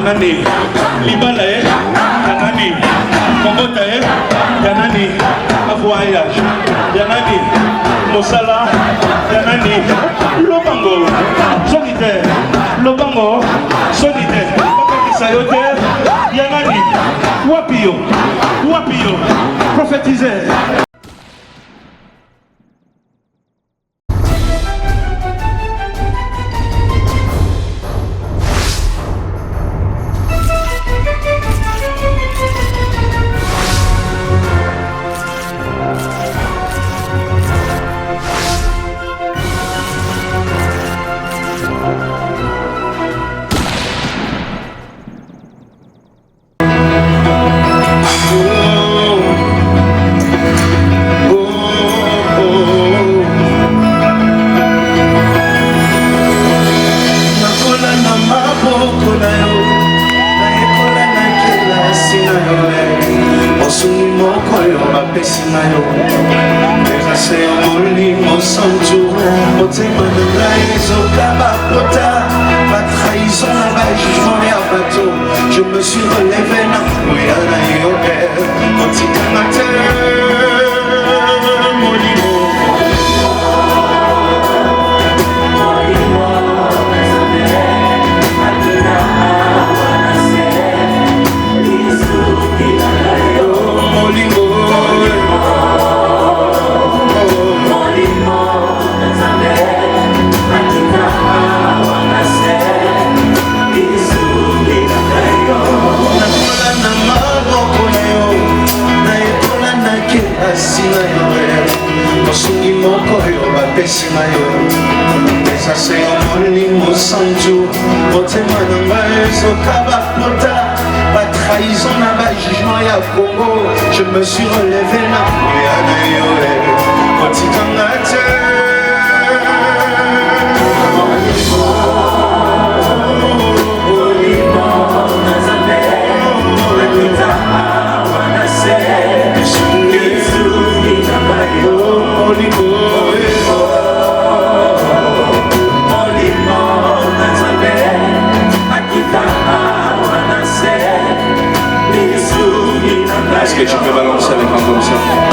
Yanani, Libala, Yanani, Kombota, Yanani, Voyage, Yanani, Mosala, Yanani, Lobango, Solitaire, Lobango, Solitaire, Sayote, Yanani, Wapio, Wapio, prophétisez. Je me suis relevé, non, oui, je me suis relevé là, est-ce que tu peux balancer avec un comme ça?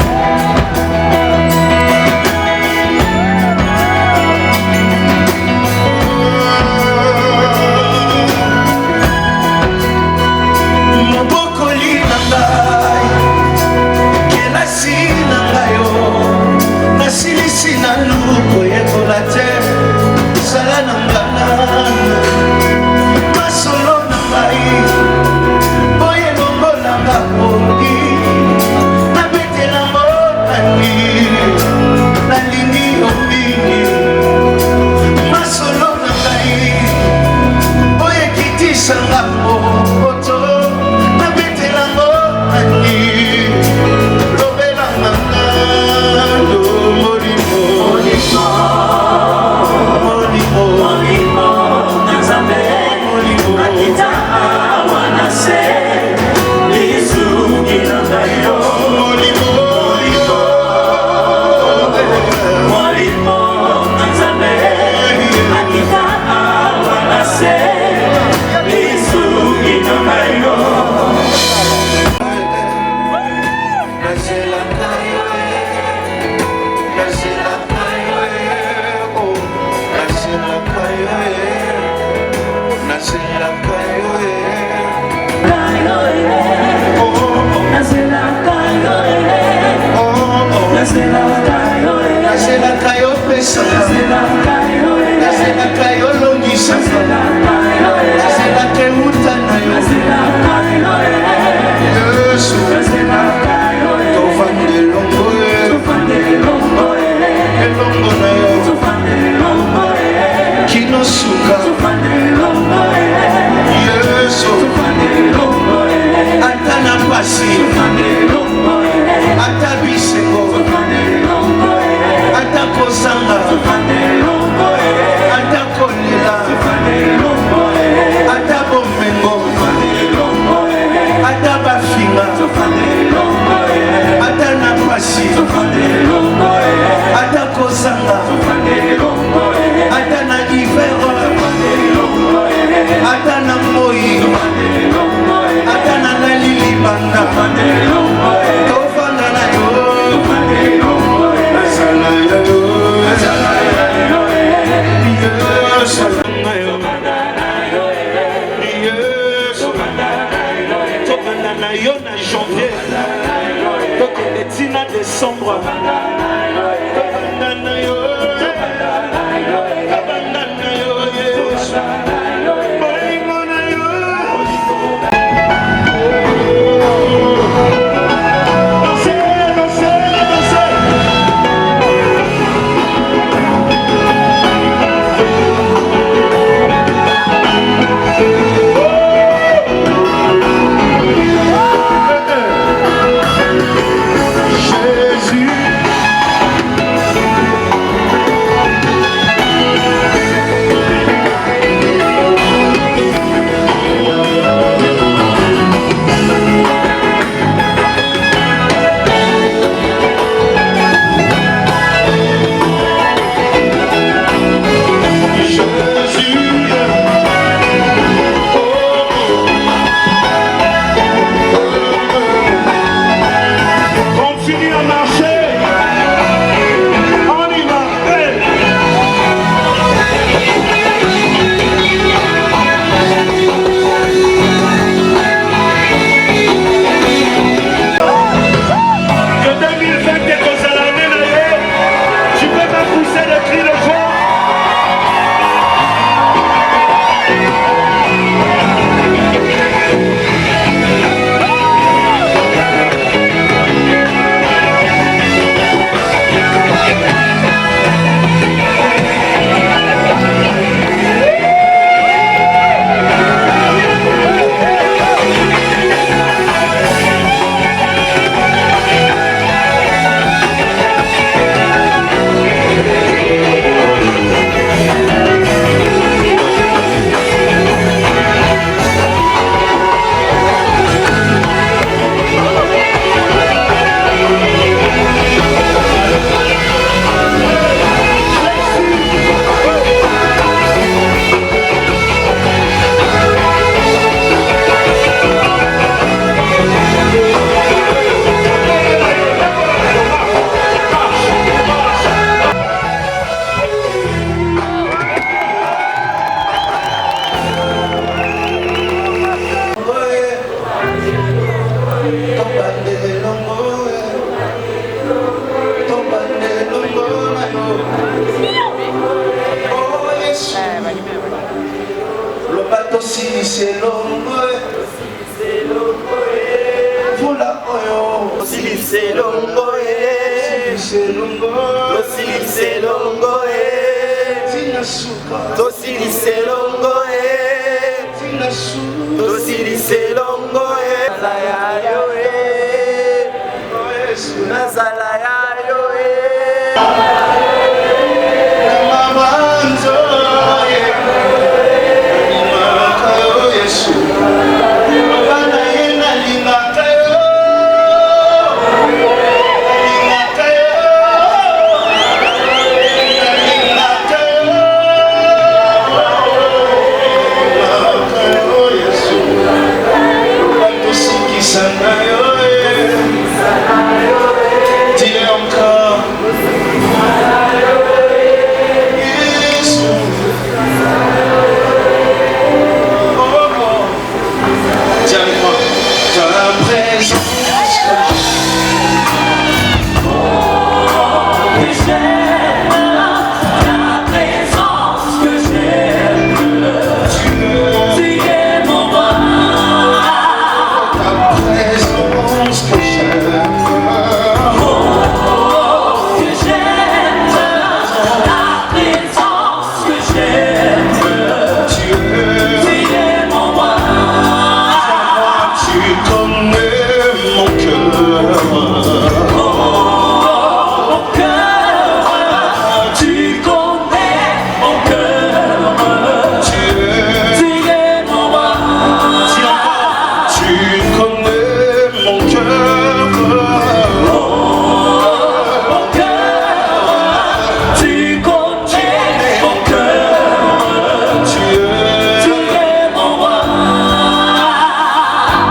Ata na moi Tina décembre.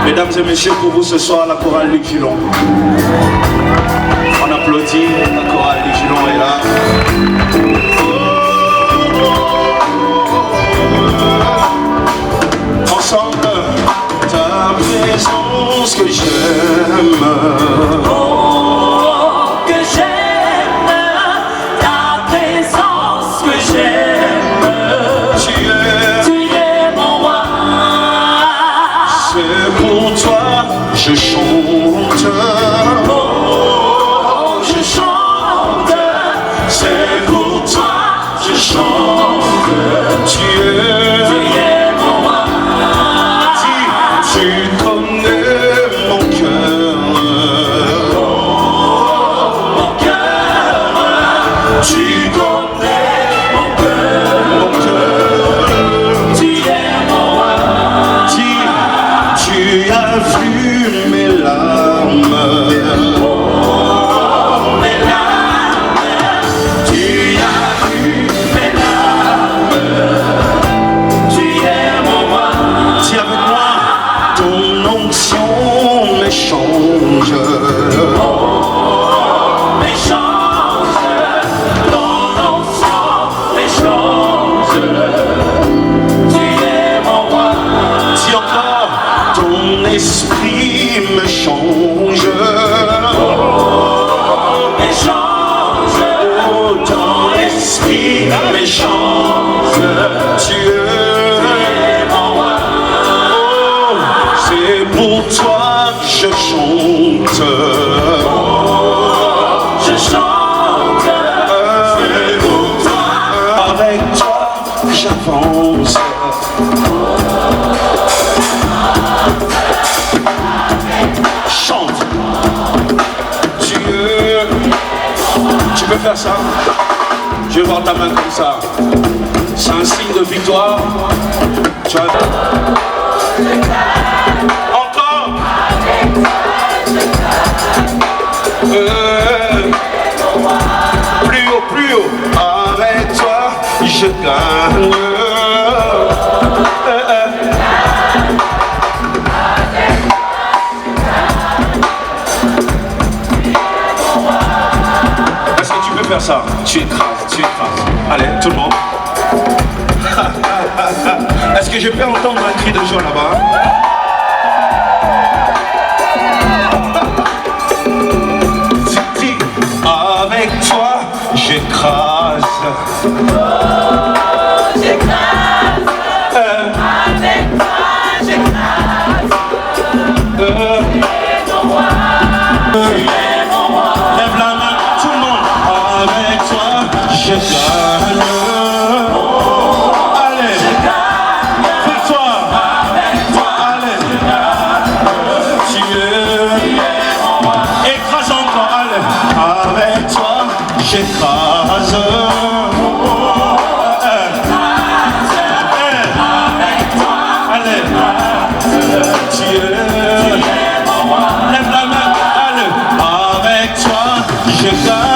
Mesdames et messieurs, pour vous ce soir, la chorale Luc Gillon. On applaudit, la chorale Luc Gillon est là. Ensemble, ta présence que j'aime. Tu connais mon cœur. Tu es mon roi. Tu as vu mes larmes. Oh, mes larmes. Tu as vu mes larmes. Tu es mon roi. Si avec moi, ton onction m'échange. L'esprit me change, oh, ton esprit m'échange, tu es mon roi, oh, c'est pour toi que je chante, je chante, c'est pour toi, avec toi j'avance. Chante. Tu peux faire ça? Je vais voir ta main comme ça. C'est un signe de victoire. Tu as... Encore. Plus haut, plus haut. Avec toi, je gagne. Faire ça, tu écrases, tu écrases. Allez, tout le monde. Est-ce que je peux entendre un cri de joie là-bas? Avec toi, j'écrase. Oh, j'écrase. Avec toi, j'écrase. Je gagne, allez, victoire, allez, tu es mon roi, écrase encore, allez, avec toi, j'écrase, allez, tu es mon roi, lève la main, allez, avec toi, je gagne.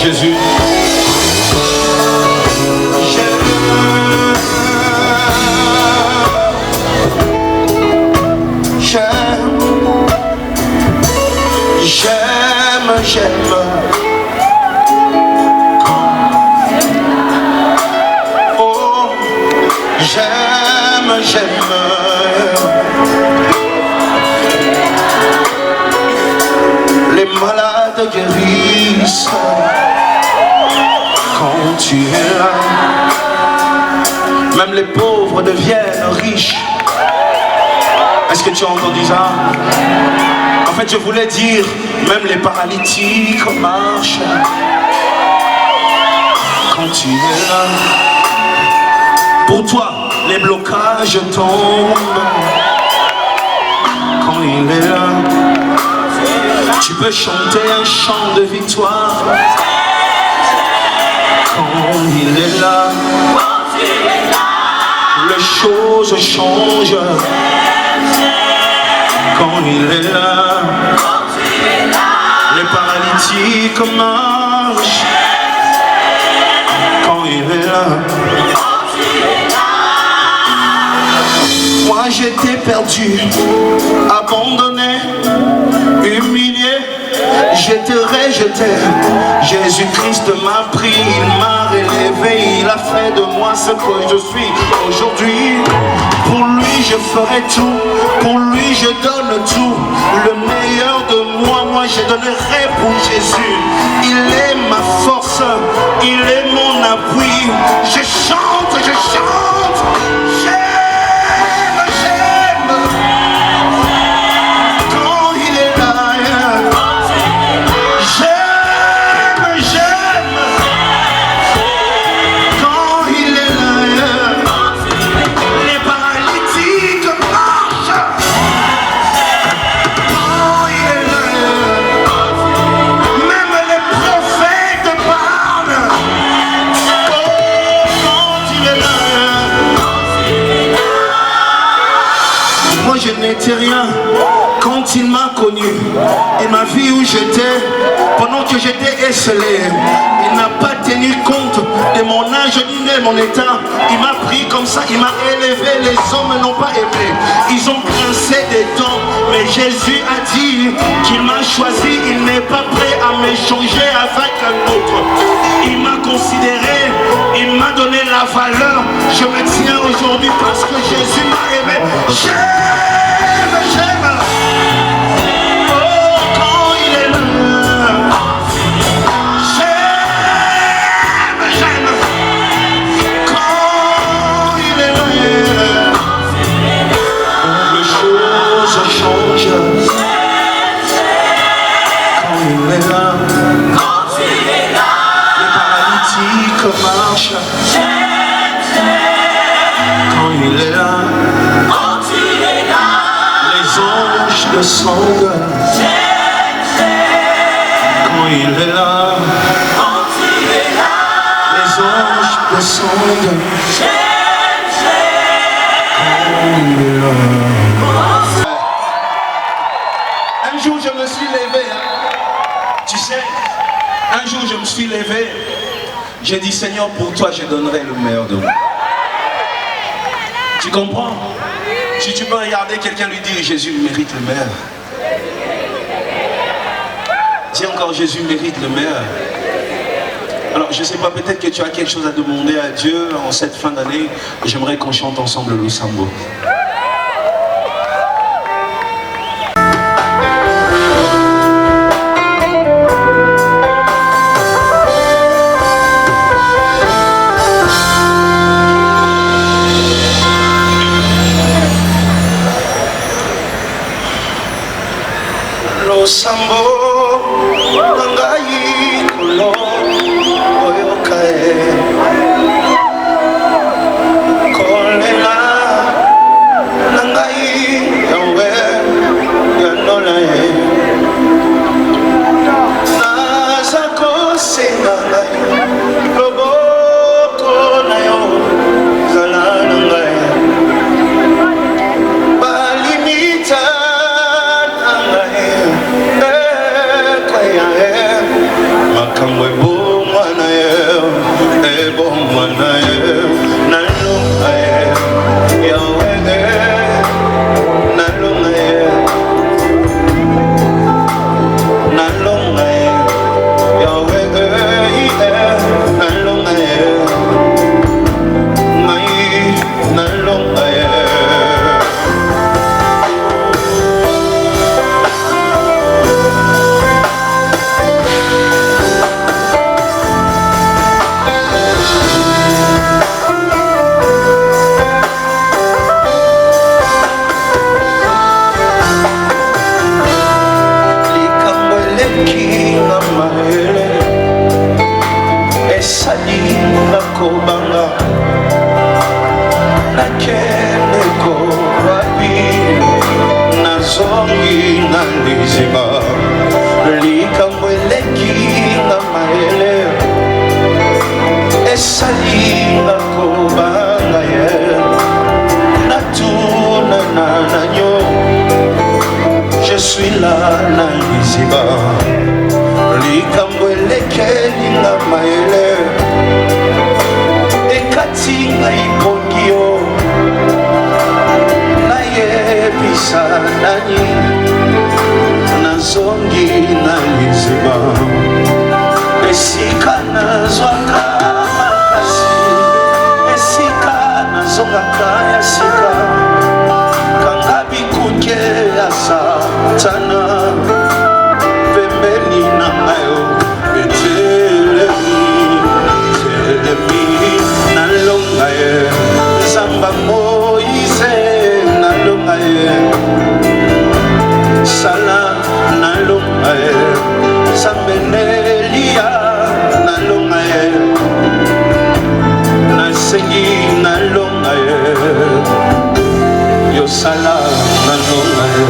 Jésus. J'aime. Oh, j'aime. tu es là. Même les pauvres deviennent riches. Est-ce que tu as entendu ça? En fait, je voulais dire, même les paralytiques marchent. Quand tu es là, pour toi, les blocages tombent. Quand il est là, tu peux chanter un chant de victoire. Quand il est là, les choses changent. Quand il est là, les paralytiques marchent. Quand il est là, moi j'étais perdu, abandonné, humilié, j'étais rejeté. Jésus-Christ m'a pris, il m'a relevé, il a fait de moi ce que je suis aujourd'hui. Pour lui je ferai tout, pour lui je donne tout. Le meilleur de moi, moi je donnerai pour Jésus. Il est ma force, il est mon appui. Je chante, je chante, j'aime, j'aime. Quand il est là, j'aime, j'aime. Quand il est là, les paralytiques marchent. Quand il est là, même les prophètes parlent. Oh, quand il est là, moi je n'étais rien quand il m'a connu. Il m'a vu où j'étais pendant que j'étais esselé. Il n'a pas tenu compte de mon âge ni de mon état. Il m'a pris comme ça, il m'a élevé. Les hommes n'ont pas aimé, ils ont grincé des dents. Mais Jésus a dit qu'il m'a choisi. Il n'est pas prêt à m'échanger avec un autre. Il m'a considéré, il m'a donné la valeur. Je me tiens aujourd'hui parce que Jésus m'a aimé. J'aime, j'aime. Oh, quand il est là, j'aime, j'aime. Quand il est là, les choses changent. Quand il est là, les paralytiques marchent. Quand il est là, les anges descendent. Quand il est là, les anges descendent. Quand il est là. Un jour je me suis levé, tu sais, un jour je me suis levé, j'ai dit Seigneur, pour toi je donnerai le meilleur de moi. Tu comprends? Si tu peux regarder quelqu'un lui dire Jésus mérite le meilleur. Dis encore Jésus mérite le meilleur. Alors je ne sais pas, peut-être que tu as quelque chose à demander à Dieu en cette fin d'année. J'aimerais qu'on chante ensemble le Lusambo. Sambo nangai kulo oyokae kolela nangai yawe yanolae nazako sengai loboko nayo zala nangai balimita nangai liziba likambo elekelinga mayele ekati ngai pongi yo nayebisa nani nazongi na liziba esika nazwaka makasi esika nazongaka ya sika kanga bikuke ya satana pembeni na ngayo etelemi nalonga ye nzamba Moïse nalonga ye sala nalonga ye sambenelia nalonga ye nasengi nalonga ye yosala nalonga ye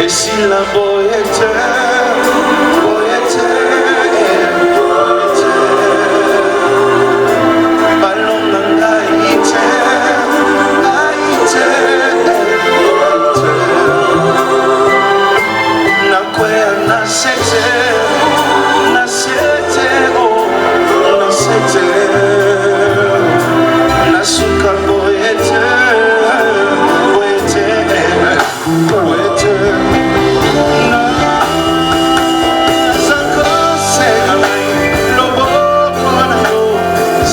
esila boyete boyete balonga ngaite ngaite nakwea nasete nasete oh nasete nasuka boyete boyete boyete nazakose ngai loboko na yo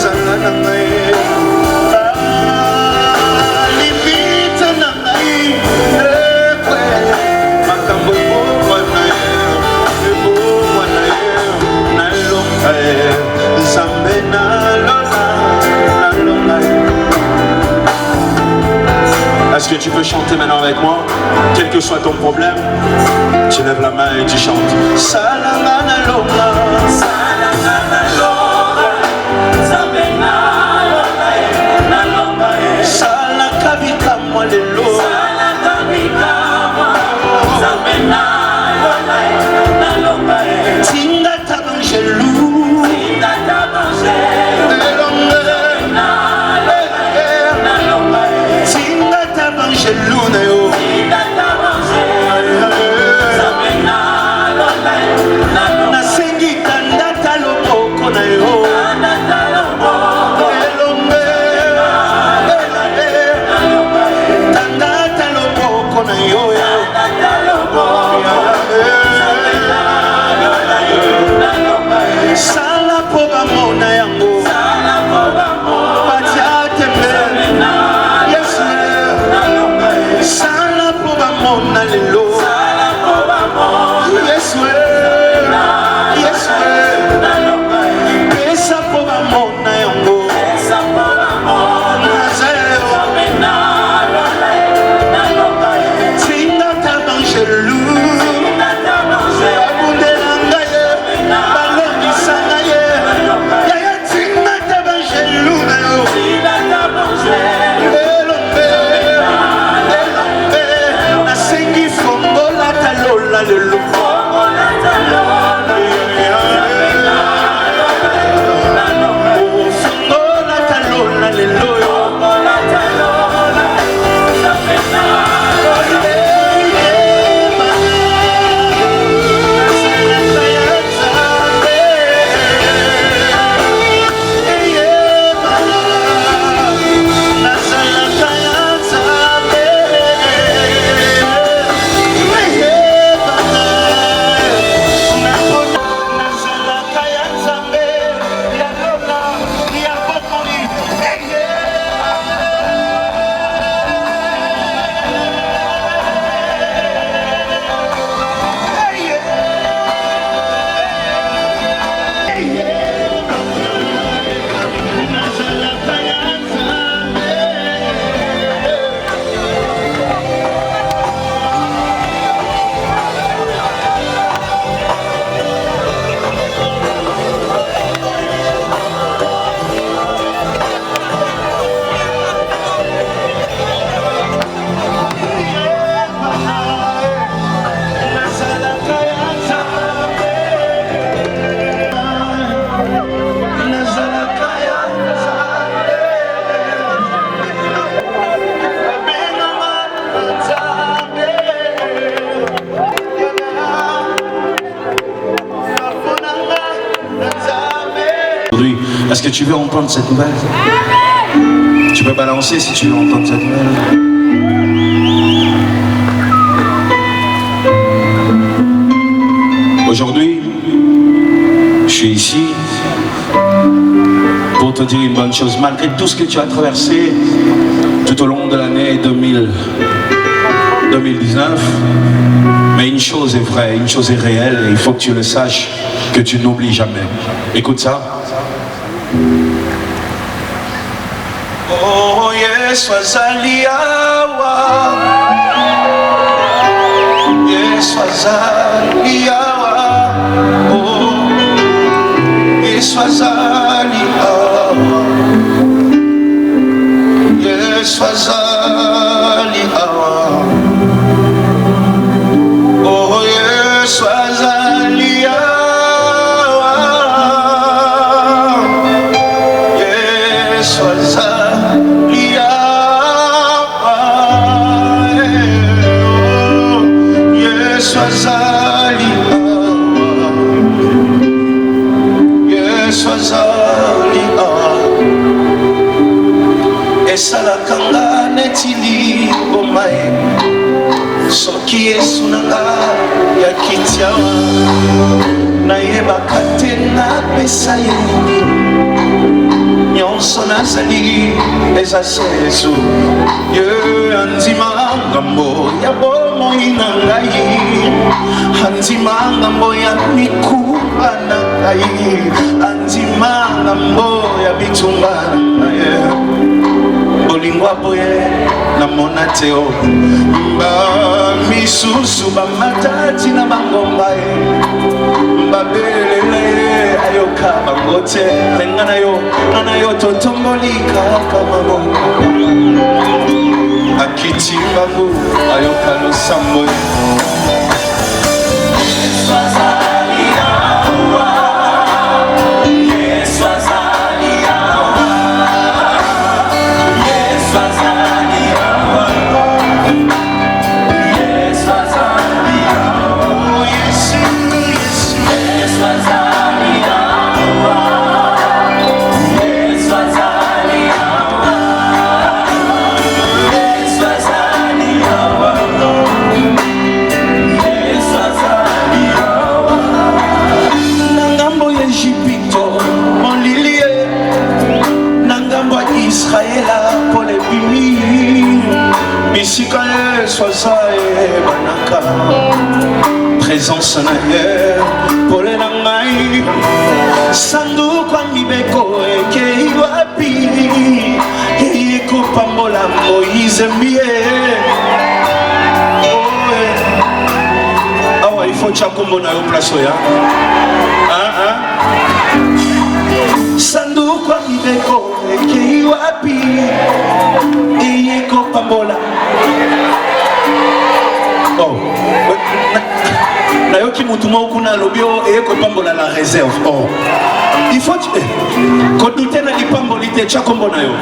zanga na ngai limite na ngai ekwe makambo ebomwa na ye ebomwa na ye nalonga ye nzambe nalola nalonga ye. Est-ce que tu peux chanter maintenant avec moi? Quel que soit ton problème, tu lèves la main et tu chantes. Salanga nalonga, salanga nalonga, nzambe nalola ye, nalonga ye. Salaka bikamwa lelo, salaka bikamwa, nzambe nalola ye, nalonga ye. Tinga tabangelu, tinga tabangelu, nalonga ye, nalonga ye. Tinga tabangelu na yo, tinga tabangelu, nzambe nalola ye, nalonga ye. Nasengi kandata loboko Est-ce que tu veux entendre cette nouvelle? Tu peux balancer si tu veux entendre cette nouvelle. Aujourd'hui, je suis ici pour te dire une bonne chose. Malgré tout ce que tu as traversé tout au long de l'année 2019, mais une chose est vraie, une chose est réelle, et il faut que tu le saches, que tu n'oublies jamais. Écoute ça. Oh yes, wazali awa. Yes, wazali awa. Oh, yes, wazali awa. Yes, wazali awa. Oh yes, wazali awa. Yes, wazali awa. Yes, wazali awa. Yes, wazali awa. Esalakanga netili bomae. Soki Yesu nanga ya kitiawa na yebaka te napesa ye nyonso nazali eza se Yesu ye andima ngambo ya bomoi na ngai andima ngambo ya mikuba na ngai andima ngambo ya bitumba na ye bolingwa boye namona teo misusu bamatati na bangomba ye mbabelele ayoka bango te lenga na yo totombolika kama akiti bango ayoka losambo ye présence na ye pole na ngai sanduku mibeko eke iwapi ekopambola Moïse mbie awa il faut chakombo na yo place oya sanduku mibeko eke iwapi ekopambola nayoki mutu moko kuna lobio ekopambola la réserve. Oh, il faut kodute na lipamboli te tya kombo na yo.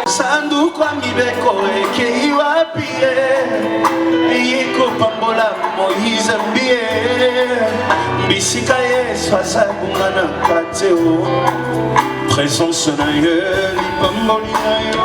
Sanduku mibeko eke iwapi ekopambola Moïse mbie bisika Yesu azabungana pateo présence na ye lipamboli na yo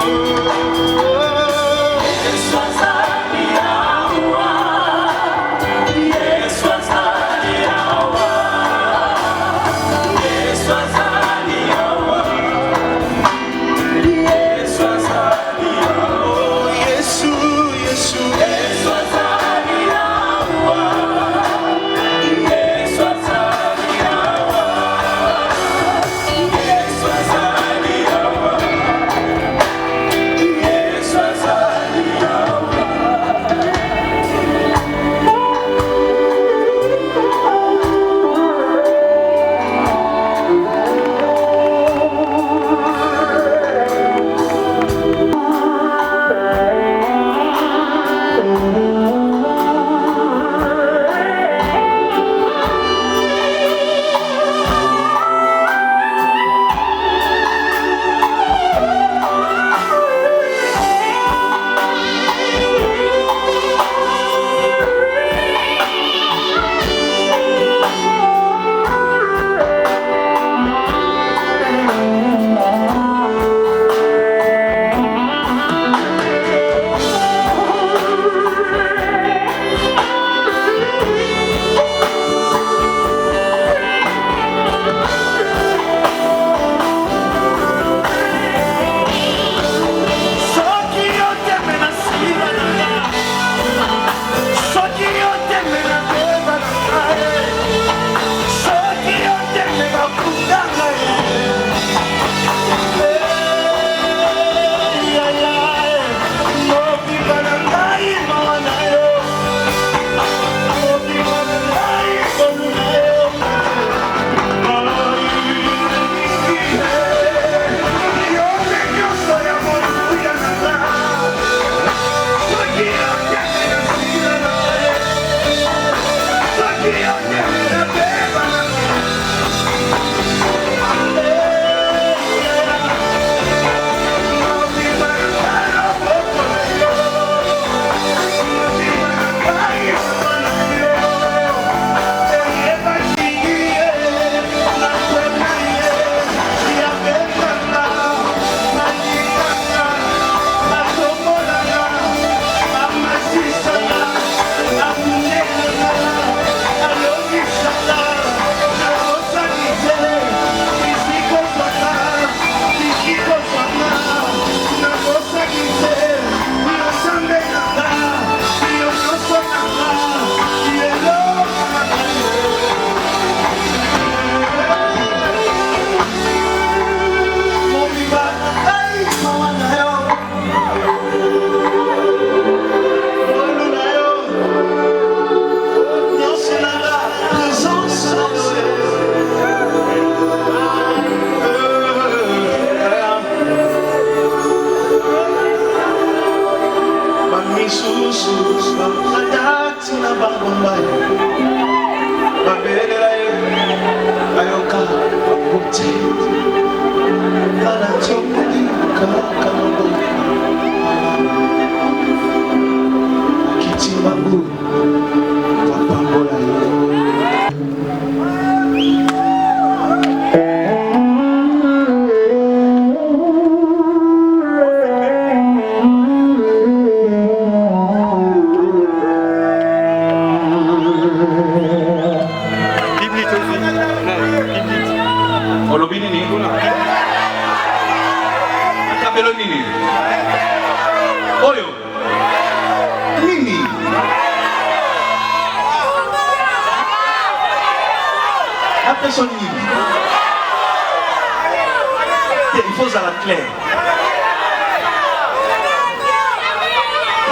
Il faut à la claire.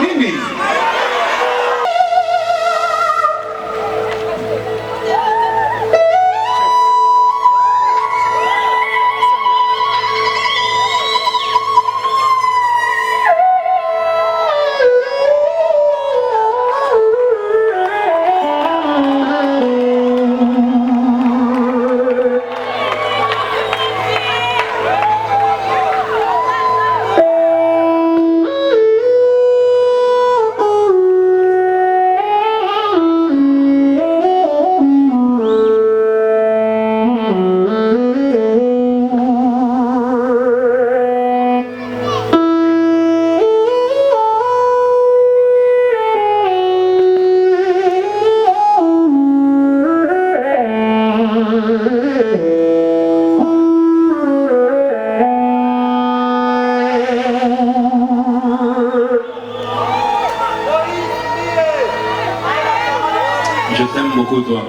Mimi. Je t'aime beaucoup, toi.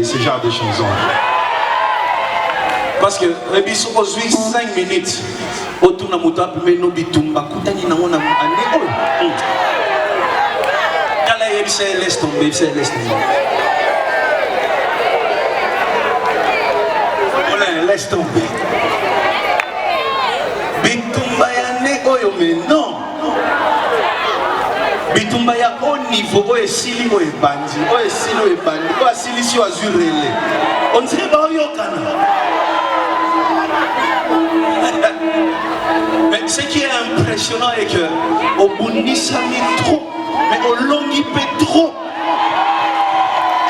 Ce genre de chansons. Parce que Rebiso aujourd'hui 5 minutes autour de Mouta mais no bitumba kutani na ona ane kala yebise laisse tomber laisse tomber bitumba ya ne oyo mais non bitumba ya au niveau oyo esili oyo ebandi oyo esili oyo ebandi oyo asilisi oyo azwi rele on dirait baoyokana. Mais ce qui est impressionnant est que au Bundisa mis trop, mais au longi trop.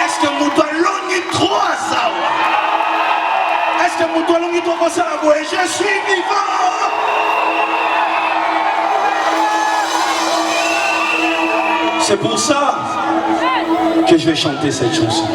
Est-ce que nous doit longi trop à ça? Est-ce que nous doit longi trop à ça? Je suis vivant. C'est pour ça que je vais chanter cette chanson.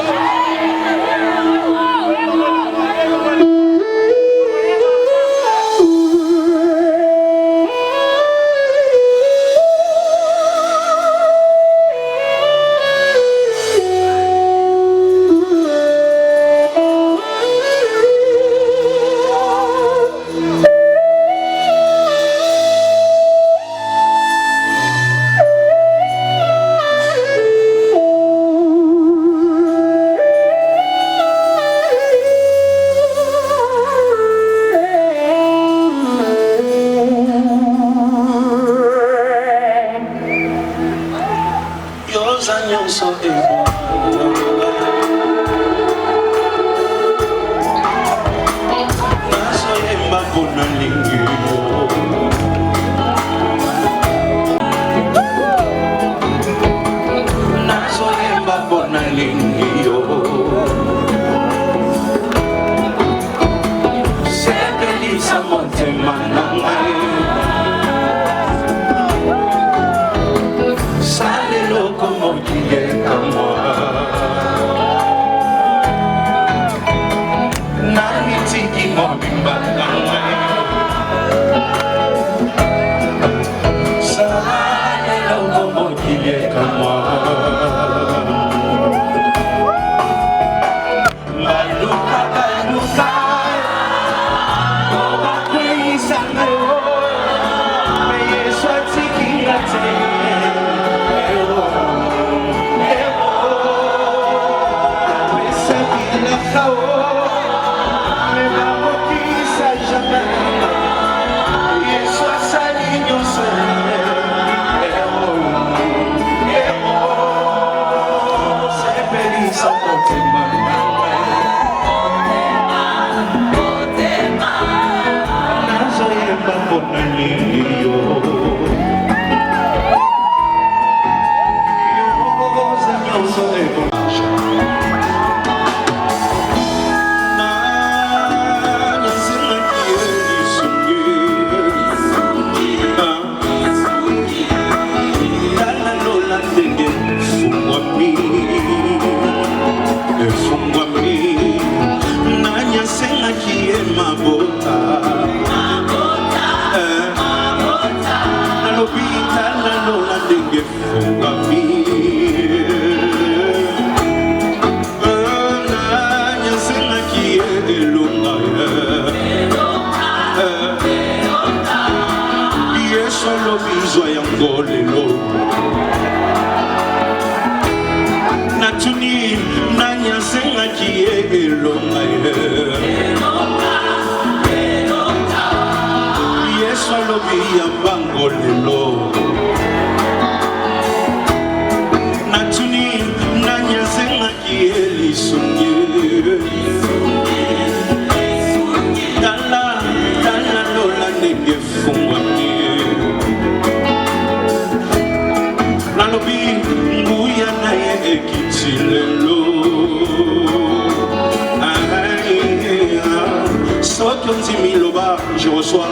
Je reçois.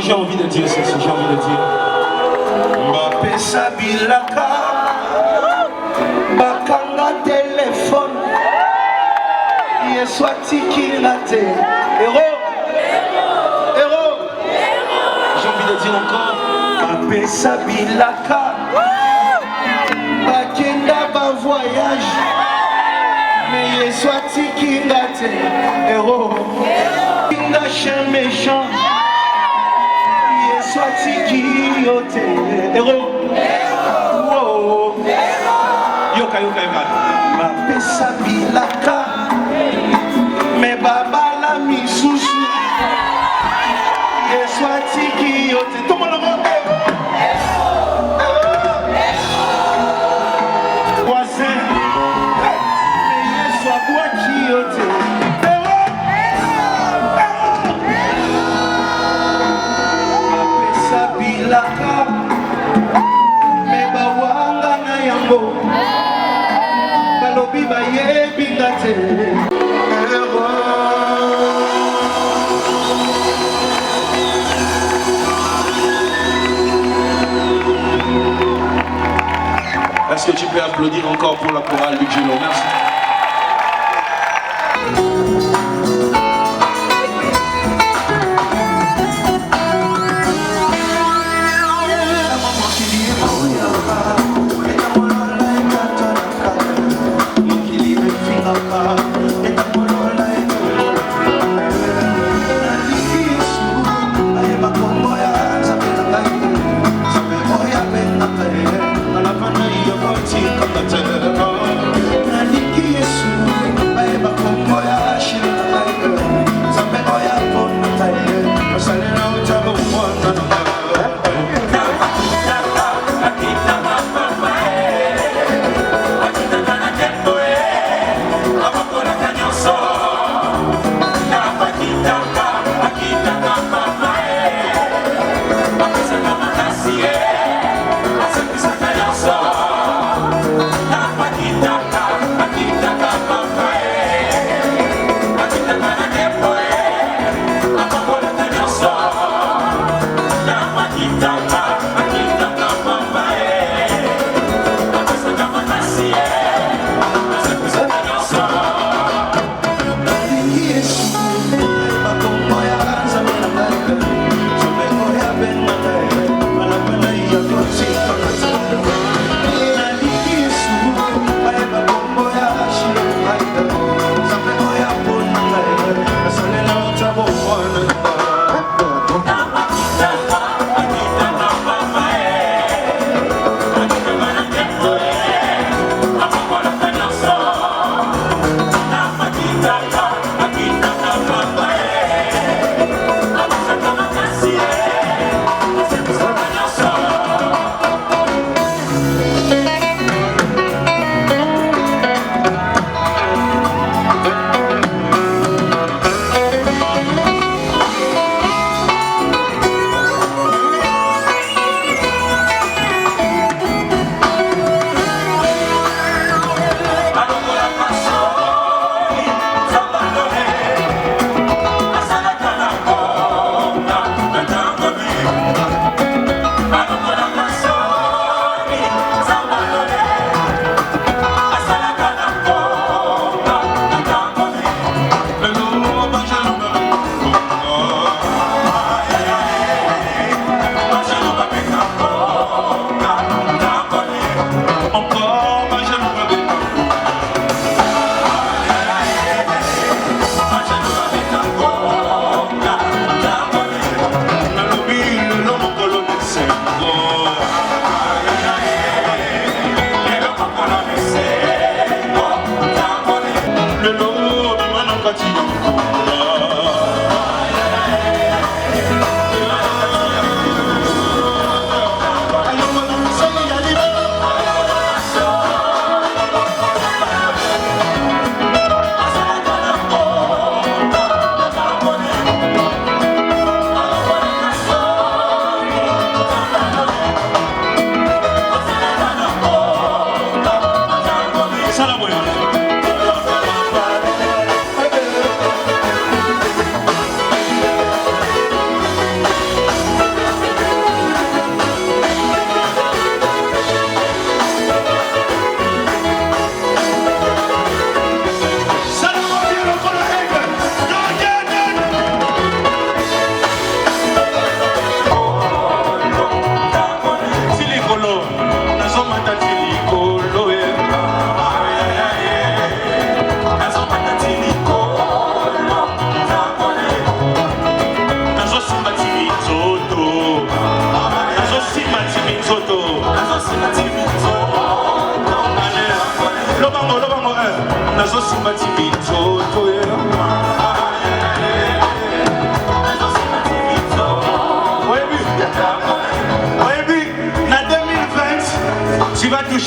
Moi j'ai envie de dire ceci, j'ai envie de dire. Bapesa bilaka, bakanga téléphone, Yesu atikila te. Héros, héros. J'ai envie de dire encore. Bapesa bilaka, bakenda ba voyage, mais Yesu atikila te. Héros, kinga chien méchant. Soit tikiote, héros, wow, Yoka, yoka, yoka. ma pesa bilaka, me baba la misusu, soit tikiote, tout le monde voisin, mais soit boakiote. Me bawanga na yango balobi bayebinga te. Est-ce que tu peux applaudir encore pour la chorale Luc Gelo? Merci. Naliki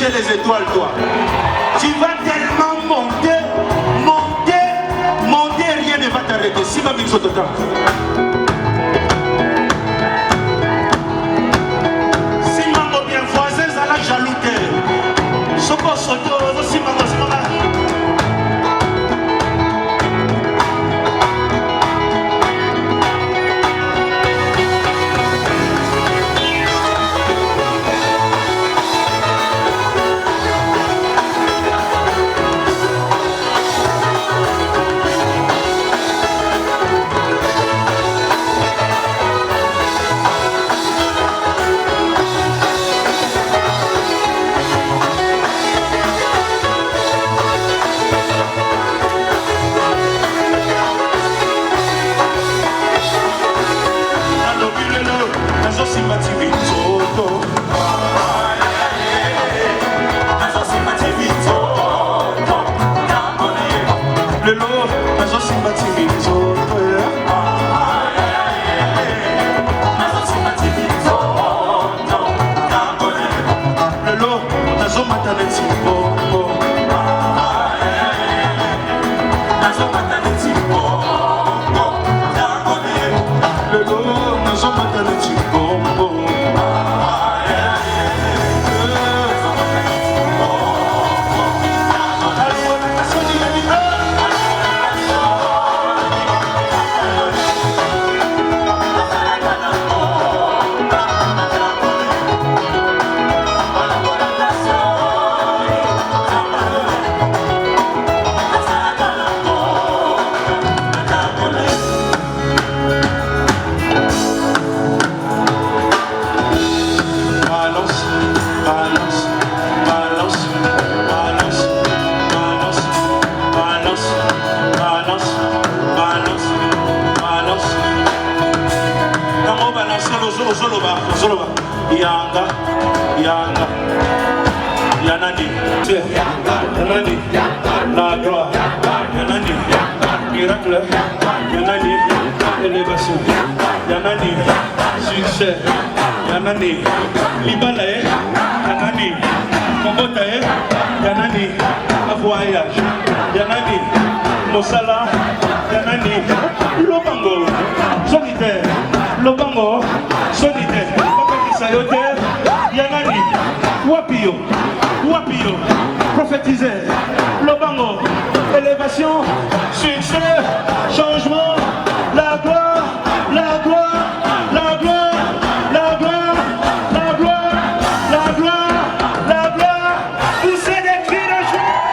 toucher les étoiles, toi. Tu vas tellement monter, monter, monter, rien ne va t'arrêter. Si ma vie saute autant. Si maman bien voisin, ça la jaloute. Soko soto, si maman, si maman. Yanga, Yanga, Yanani, Yanani, la gloire, Yanani, miracle, Yanani, élévation, Yanani, succès, Yanani, Libalae, Yanani, Kombotae, Yanani, voyage, Yanani, Mosala, Yanani, Lobango, solitaire, Lobango, solitaire. Yanani, Wapio, Wapio, prophétiseur, Lobango, élévation, succès, changement, la gloire, la gloire, la gloire, la gloire, la gloire, la gloire, la gloire, poussez des cris de joie.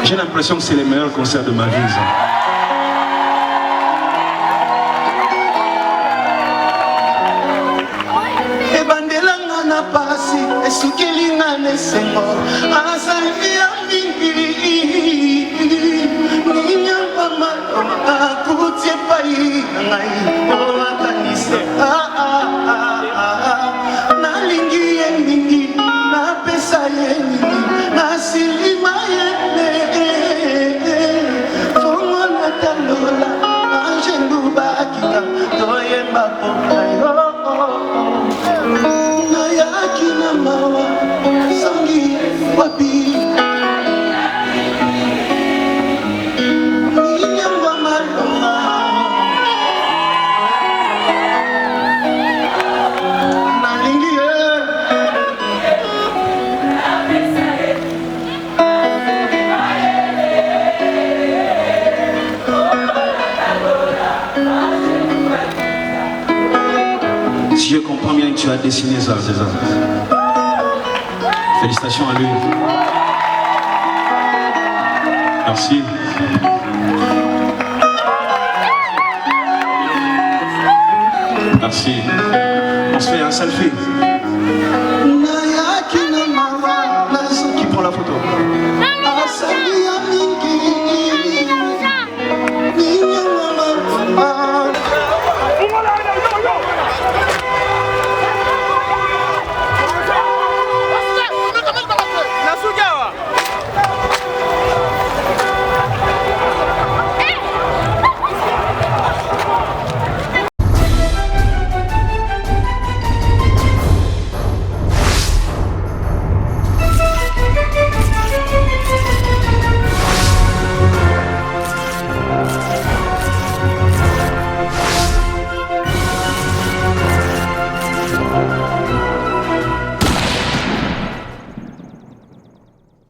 J'ai l'impression que c'est les meilleurs concerts de ma vie. comprends bien que tu as dessiné ça, c'est ça. Félicitations à lui. Merci. Merci. On se fait un selfie.